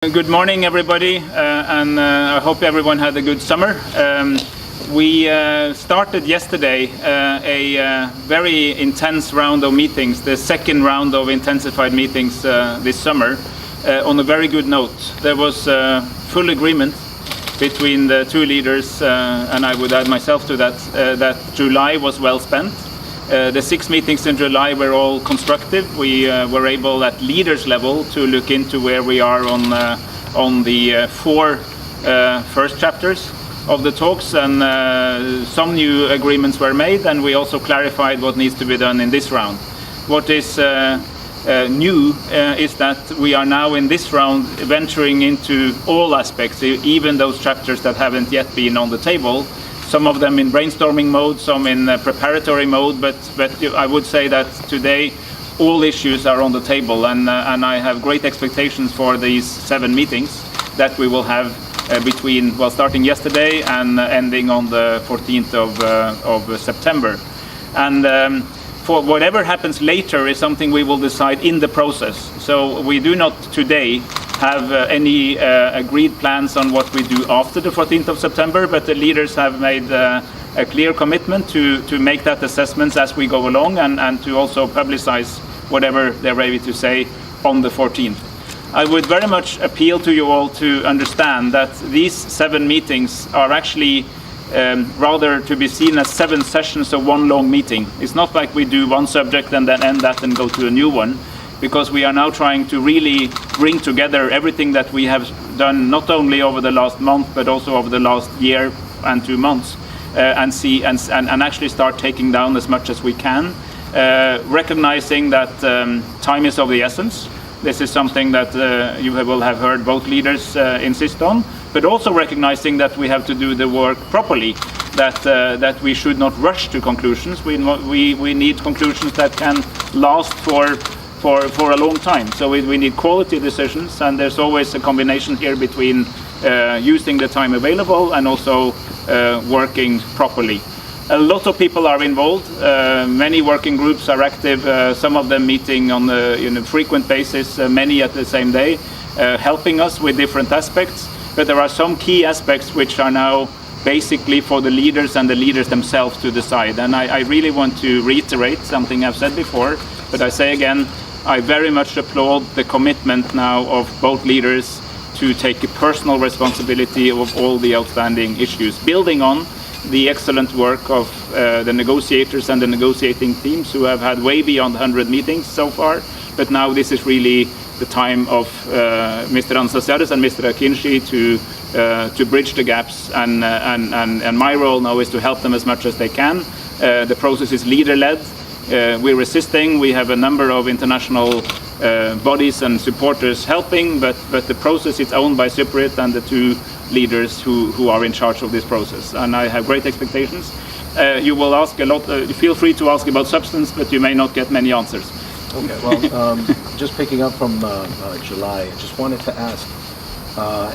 Good morning, everybody, and I hope everyone had a good summer. We started yesterday a very intense round of meetings, the second round of intensified meetings this summer, on a very good note. There was full agreement between the two leaders, and I would add myself to that, that July was well spent. The 6 meetings in July were all constructive. We were able at leaders level to look into where we are on the 4 first chapters of the talks, and some new agreements were made, and we also clarified what needs to be done in this round. What is new is that we are now in this round venturing into all aspects, even those chapters that haven't yet been on the table. Some of them in brainstorming mode, some in preparatory mode, but I would say that today all issues are on the table, and I have great expectations for these 7 meetings that we will have between, well, starting yesterday and ending on the 14th of September. And for whatever happens later is something we will decide in the process. So we do not today have any agreed plans on what we do after the 14th of September, but the leaders have made a clear commitment to make that assessment as we go along, and to also publicize whatever they're ready to say on the 14th. I would very much appeal to you all to understand that these 7 meetings are actually rather to be seen as 7 sessions of one long meeting. It's not like we do one subject and then end that and go to a new one, because we are now trying to really bring together everything that we have done, not only over the last month, but also over the last year and 2 months, and see and actually start taking down as much as we can, recognizing that time is of the essence. This is something that you will have heard both leaders insist on, but also recognizing that we have to do the work properly, that we should not rush to conclusions. We need conclusions that can last for a long time. So we need quality decisions, and there's always a combination here between using the time available and also working properly. A lot of people are involved. Many working groups are active, some of them meeting on a frequent basis, many at the same day, helping us with different aspects. But there are some key aspects which are now basically for the leaders and the leaders themselves to decide. And I really want to reiterate something I've said before, but I say again, I very much applaud the commitment now of both leaders to take a personal responsibility of all the outstanding issues, building on the excellent work of the negotiators and the negotiating teams who have had way beyond 100 meetings so far. But now this is really the time of Mr. Anastasiades and Mr. Akıncı to bridge the gaps, and my role now is to help them as much as they can. The process is leader-led. We're resisting. We have a number of international bodies and supporters helping, but the process is owned by Cypriot and the 2 leaders who are in charge of this process. And I have great expectations. You will ask a lot. Feel free to ask about substance, but you may not get many answers. Okay. Well, just picking up from July, I just wanted to ask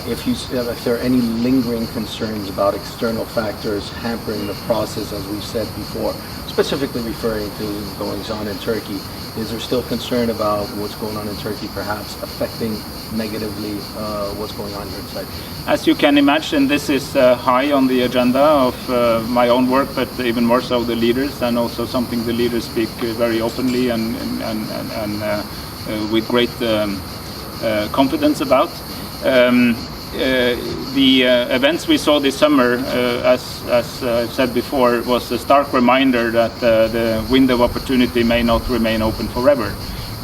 if there are any lingering concerns about external factors hampering the process, as we've said before, specifically referring to goings on in Turkey. Is there still concern about what's going on in Turkey perhaps affecting negatively what's going on here in Cyprus? As you can imagine, this is high on the agenda of my own work, but even more so the leaders, and also something the leaders speak very openly and with great confidence about. The events we saw this summer, as I've said before, was a stark reminder that the window of opportunity may not remain open forever.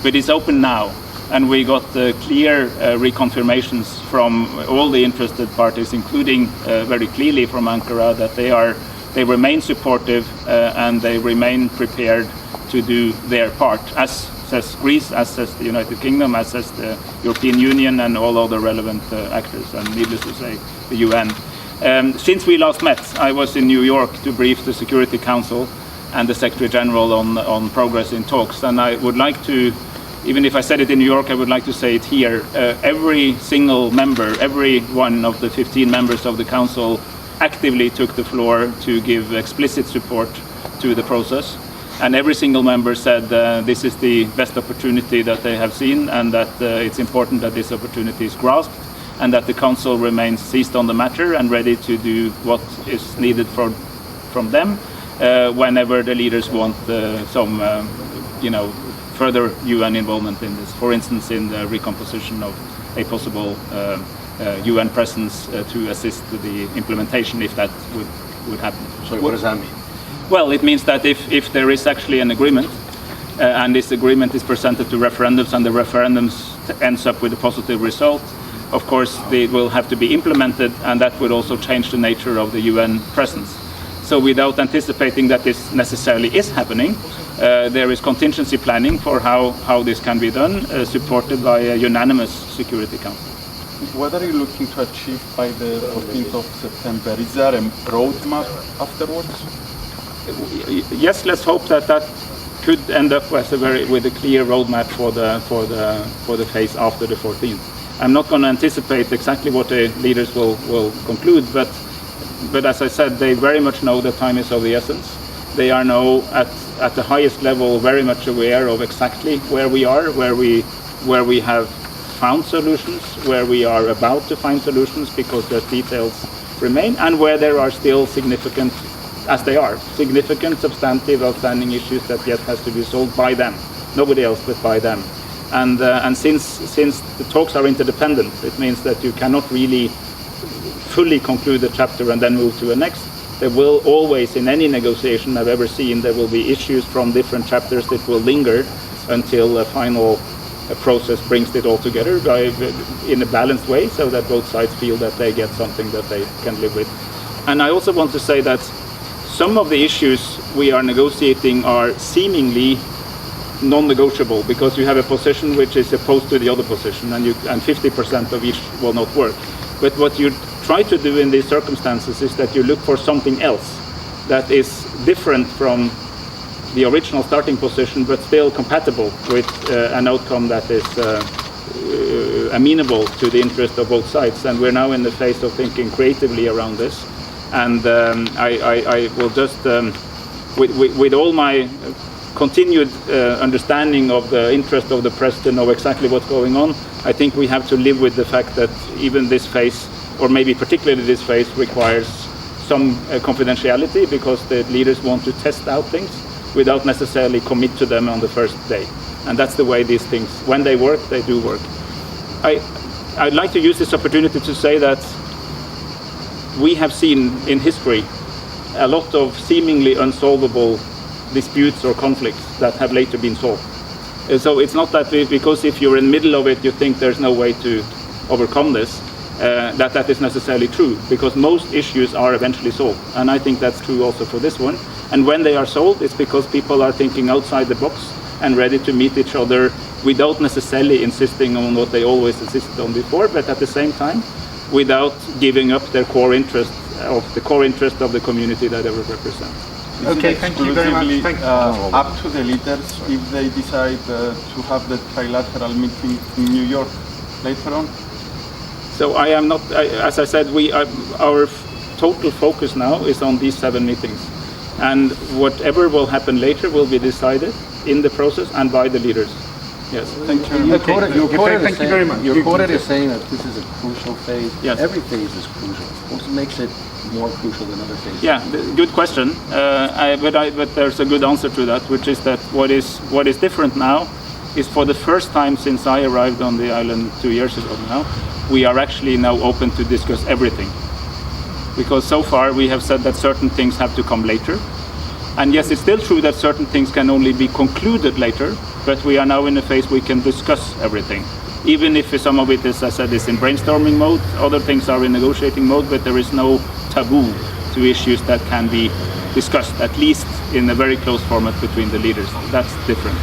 But it's open now, and we got clear reconfirmations from all the interested parties, including very clearly from Ankara, that they remain supportive and they remain prepared to do their part, as says Greece, as says the United Kingdom, as says the European Union and all other relevant actors, and needless to say, the UN. Since we last met, I was in New York to brief the Security Council and the Secretary General on progress in talks, and I would like to, even if I said it in New York, I would like to say it here. Every single member, every one of the 15 members of the Council actively took the floor to give explicit support to the process. And every single member said this is the best opportunity that they have seen, and that it's important that this opportunity is grasped, and that the Council remains seized on the matter and ready to do what is needed from them whenever the leaders want some further UN involvement in this. For instance, in the recomposition of a possible UN presence to assist the implementation, if that would happen. So what does that mean? Well, it means that if there is actually an agreement, and this agreement is presented to referendums, and the referendums ends up with a positive result, of course it will have to be implemented, and that would also change the nature of the UN presence. So without anticipating that this necessarily is happening, there is contingency planning for how this can be done, supported by a unanimous Security Council. What are you looking to achieve by the 14th of September? Is there a roadmap afterwards? Yes, let's hope that could end up as with a clear roadmap for the phase after the 14th. I'm not going to anticipate exactly what the leaders will conclude, but as I said, they very much know that time is of the essence. They are now at the highest level very much aware of exactly where we are, where we have found solutions, where we are about to find solutions because the details remain, and where there are still significant substantive outstanding issues that yet has to be solved by them, nobody else but by them. And since the talks are interdependent, it means that you cannot really fully conclude a chapter and then move to the next. There will always, in any negotiation I've ever seen, there will be issues from different chapters that will linger until a final process brings it all together in a balanced way, so that both sides feel that they get something that they can live with. And I also want to say that some of the issues we are negotiating are seemingly non-negotiable, because you have a position which is opposed to the other position, and 50% of each will not work. But what you try to do in these circumstances is that you look for something else that is different from the original starting position, but still compatible with an outcome that is amenable to the interest of both sides. And we're now in the phase of thinking creatively around this. And I will just, with all my continued understanding of the interest of the press to know exactly what's going on, I think we have to live with the fact that even this phase, or maybe particularly this phase, requires some confidentiality, because the leaders want to test out things without necessarily commit to them on the first day. And that's the way these things, when they work, they do work. I'd like to use this opportunity to say that we have seen in history a lot of seemingly unsolvable disputes or conflicts that have later been solved. So it's not that because if you're in the middle of it you think there's no way to overcome this, that is necessarily true, because most issues are eventually solved. And I think that's true also for this one. And when they are solved, it's because people are thinking outside the box and ready to meet each other without necessarily insisting on what they always insisted on before, but at the same time without giving up their core interest of the community that they represent. Okay, thank you very much. Up to the leaders if they decide to have the trilateral meeting in New York later on? So I am not, as I said, our total focus now is on these 7 meetings. And whatever will happen later will be decided in the process and by the leaders. Yes. Thank you. Thank you very much. Your quoted is saying that this is a crucial phase. Yes. Every phase is crucial. What makes it more crucial than other phases? Yeah, good question. But there's a good answer to that, which is that what is different now is, for the first time since I arrived on the island 2 years ago now, we are actually now open to discuss everything. Because so far we have said that certain things have to come later. And yes, it's still true that certain things can only be concluded later, but we are now in a phase we can discuss everything. Even if some of it, as I said, is in brainstorming mode, other things are in negotiating mode, but there is no taboo to issues that can be discussed, at least in a very close format between the leaders. That's different.